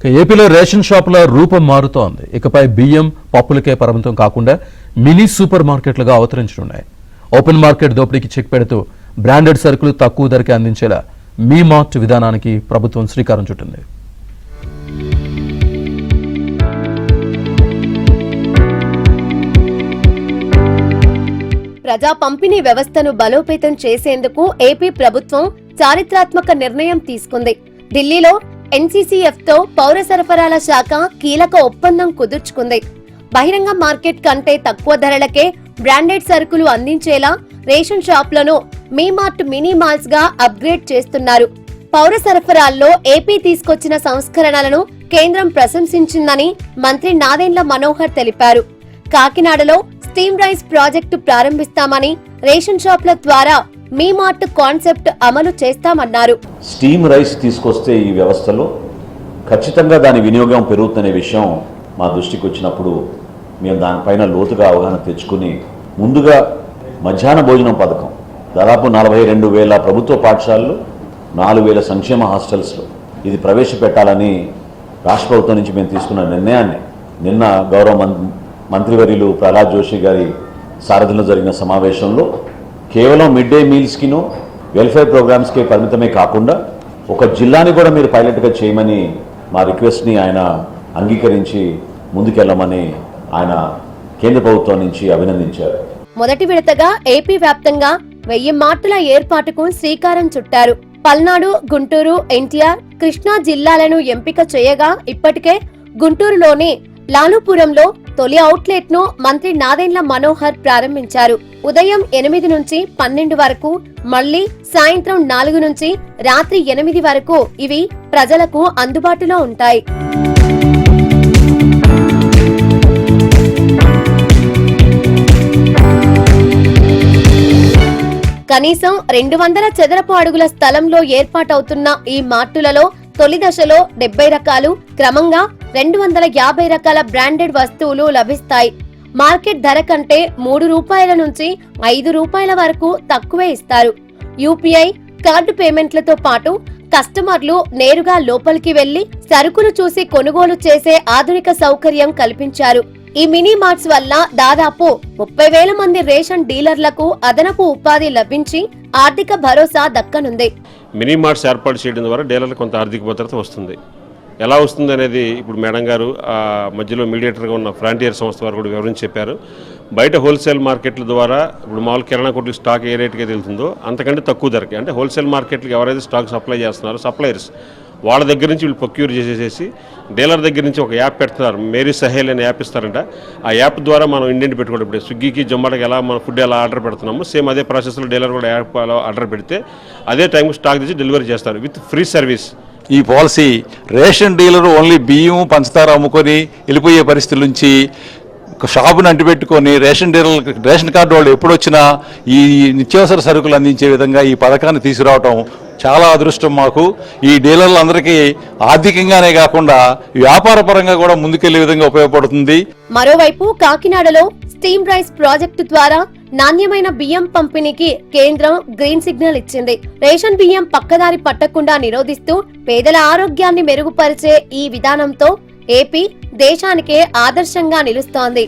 ఏపీలో రేషన్ షాపుల రూపం మారుతోంది. ఇకపై బియ్యం, పప్పులకే పరిమితం కాకుండా మినీ సూపర్ మార్కెట్లుగా అవతరించనున్నాయి. ఓపెన్ మార్కెట్ దోపిడీకి చెక్ పెడుతూ బ్రాండెడ్ సరుకులు తక్కువ ధరకే అందించేలా మీ మార్ట్ విధానానికి ప్రభుత్వం శ్రీకారం చుట్టింది. ప్రజా పంపిణీ వ్యవస్థను బలోపేతం చేసేందుకు ఏపీ ప్రభుత్వం చారిత్రాత్మక నిర్ణయం తీసుకుంది. ఢిల్లీలో ఎన్సీసీఎఫ్ తో పౌర సరఫరాల శాఖ కీలక ఒప్పందం కుదుర్చుకుంది. బహిరంగ మార్కెట్ కంటే తక్కువ ధరలకే బ్రాండెడ్ సరుకులు అందించేలా రేషన్ షాపులను మీ మార్ట్ మినీ మాల్స్ గా అప్గ్రేడ్ చేస్తున్నారు. పౌర సరఫరాల్లో ఏపీ తీసుకొచ్చిన సంస్కరణలను కేంద్రం ప్రశంసించిందని మంత్రి నాదెండ్ల మనోహర్ తెలిపారు. కాకినాడలో స్టీమ్ రైస్ ప్రాజెక్టు ప్రారంభిస్తామని, రేషన్ షాపుల ద్వారా మీ మార్ట్ కాన్సెప్ట్ అమలు చేస్తామన్నారు. స్టీమ్ రైస్ తీసుకొస్తే ఈ వ్యవస్థలో ఖచ్చితంగా దాని వినియోగం పెరుగుతుందనే విషయం మా దృష్టికి వచ్చినప్పుడు మేము దానిపైన లోతుగా అవగాహన తెచ్చుకుని ముందుగా మధ్యాహ్న భోజనం పథకం దాదాపు 42,000 ప్రభుత్వ పాఠశాలలు, 4,000 సంక్షేమ హాస్టల్స్లో ఇది ప్రవేశపెట్టాలని రాష్ట్ర ప్రభుత్వం నుంచి మేము తీసుకున్న నిర్ణయాన్ని నిన్న గౌరవ మంత్రివర్యులు ప్రహ్లాద్ జోషి గారి సారథ్యంలో జరిగిన సమావేశంలో కేవలం మిడ్ డే మీల్స్కిను వెల్ఫేర్ ప్రోగ్రామ్స్కే పరిమితమే కాకుండా ఒక జిల్లాని కూడా మీరు పైలట్గా చేయమని మా రిక్వెస్ట్ని ఆయన అంగీకరించి ముందుకెళ్లమని ఆయన కేంద్ర ప్రభుత్వం నుంచి అభినందించారు. మొదటి విడతగా ఏపీ వ్యాప్తంగా 1000 మార్టుల ఏర్పాటుకు శ్రీకారం చుట్టారు. పల్నాడు, గుంటూరు, ఎన్టీఆర్, కృష్ణా జిల్లాలను ఎంపిక చేయగా ఇప్పటికే గుంటూరులోని లాలుపురంలో తొలి అవుట్లెట్ ను మంత్రి నాదెండ్ల మనోహర్ ప్రారంభించారు. ఉదయం 8 నుంచి 12 వరకు, మళ్లీ సాయంత్రం 4 నుంచి రాత్రి 8 వరకు ఇవి ప్రజలకు అందుబాటులో ఉంటాయి. కనీసం 200 చదరపు అడుగుల స్థలంలో ఏర్పాటవుతున్న ఈ మార్టులలో తొలి దశలో 70 రకాలు, క్రమంగా 250 రకాల బ్రాండెడ్ వస్తువులు లభిస్తాయి. మార్కెట్ ధర కంటే 3 రూపాయల నుంచి 5 రూపాయల వరకు తక్కువే ఇస్తారు. యూపీఐ, కార్డు పేమెంట్లతో పాటు కస్టమర్లు నేరుగా లోపలికి వెళ్లి సరుకులు చూసి కొనుగోలు చేసే ఆధునిక సౌకర్యం కల్పించారు. ఈ మినీ మార్ట్స్ వల్ల దాదాపు 30,000 మంది రేషన్ డీలర్లకు అదనపు ఉపాధి లభించి ఆర్థిక భరోసా దక్కనుంది. మినీ మార్ట్స్ ఏర్పాటు చేయడం ద్వారా డీలర్లకు కొంత ఆర్థిక భద్రత వస్తుంది. ఎలా వస్తుంది అనేది ఇప్పుడు మేడం గారు మధ్యలో మీడియేటర్గా ఉన్న ఫ్రాంటియర్ సంస్థ వారు కూడా వివరించి చెప్పారు. బయట హోల్సేల్ మార్కెట్ల ద్వారా ఇప్పుడు మామూలు కిరాణా కొట్లు స్టాక్ ఏ రేటుకి వెళ్తుందో అంతకంటే తక్కువ ధరకి, అంటే హోల్సేల్ మార్కెట్లకు ఎవరైతే స్టాక్ సప్లై చేస్తున్నారో సప్లయర్స్ వాళ్ళ దగ్గర నుంచి వీళ్ళు ప్రొక్యూర్ చేసేసి డీలర్ దగ్గర నుంచి ఒక యాప్ పెడుతున్నారు. మేరీ సహేల్ అనే యాప్ ఇస్తారంట. ఆ యాప్ ద్వారా మనం ఇండియన్ పెట్టుకోవడం, ఇప్పుడు స్విగ్గీకి, జొమాటోకి ఎలా మనం ఫుడ్ ఎలా ఆర్డర్ పెడుతున్నామో సేమ్ అదే ప్రాసెస్లో డీలర్ కూడా యాప్ ఆర్డర్ పెడితే అదే టైంకి స్టాక్ తెచ్చి డెలివరీ చేస్తారు విత్ ఫ్రీ సర్వీస్. ఈ పాలసీ రేషన్ డీలర్ ఓన్లీ బియ్యం, పంచదార అమ్ముకొని వెళ్ళిపోయే పరిస్థితుల నుంచి షాపును అంటిపెట్టుకొని రేషన్ కార్డు వాళ్ళు ఎప్పుడొచ్చినా ఈ నిత్యావసర సరుకులు అందించే విధంగా ఈ పథకాన్ని తీసుకురావటం చాలా అదృష్టం మాకు. ఈ డీలర్లందరికీ ఆర్థికంగానే కాకుండా వ్యాపార పరంగా కూడా ముందుకెళ్లే విధంగా ఉపయోగపడుతుంది. మరోవైపు కాకినాడలో స్టీమ్ రైస్ ప్రాజెక్టు ద్వారా నాణ్యమైన బియ్యం పంపిణీకి కేంద్రం గ్రీన్ సిగ్నల్ ఇచ్చింది. రేషన్ బియ్యం పక్కదారి పట్టకుండా నిరోధిస్తూ పేదల ఆరోగ్యాన్ని మెరుగుపరిచే ఈ విధానంతో ఏపీ దేశానికే ఆదర్శంగా నిలుస్తోంది.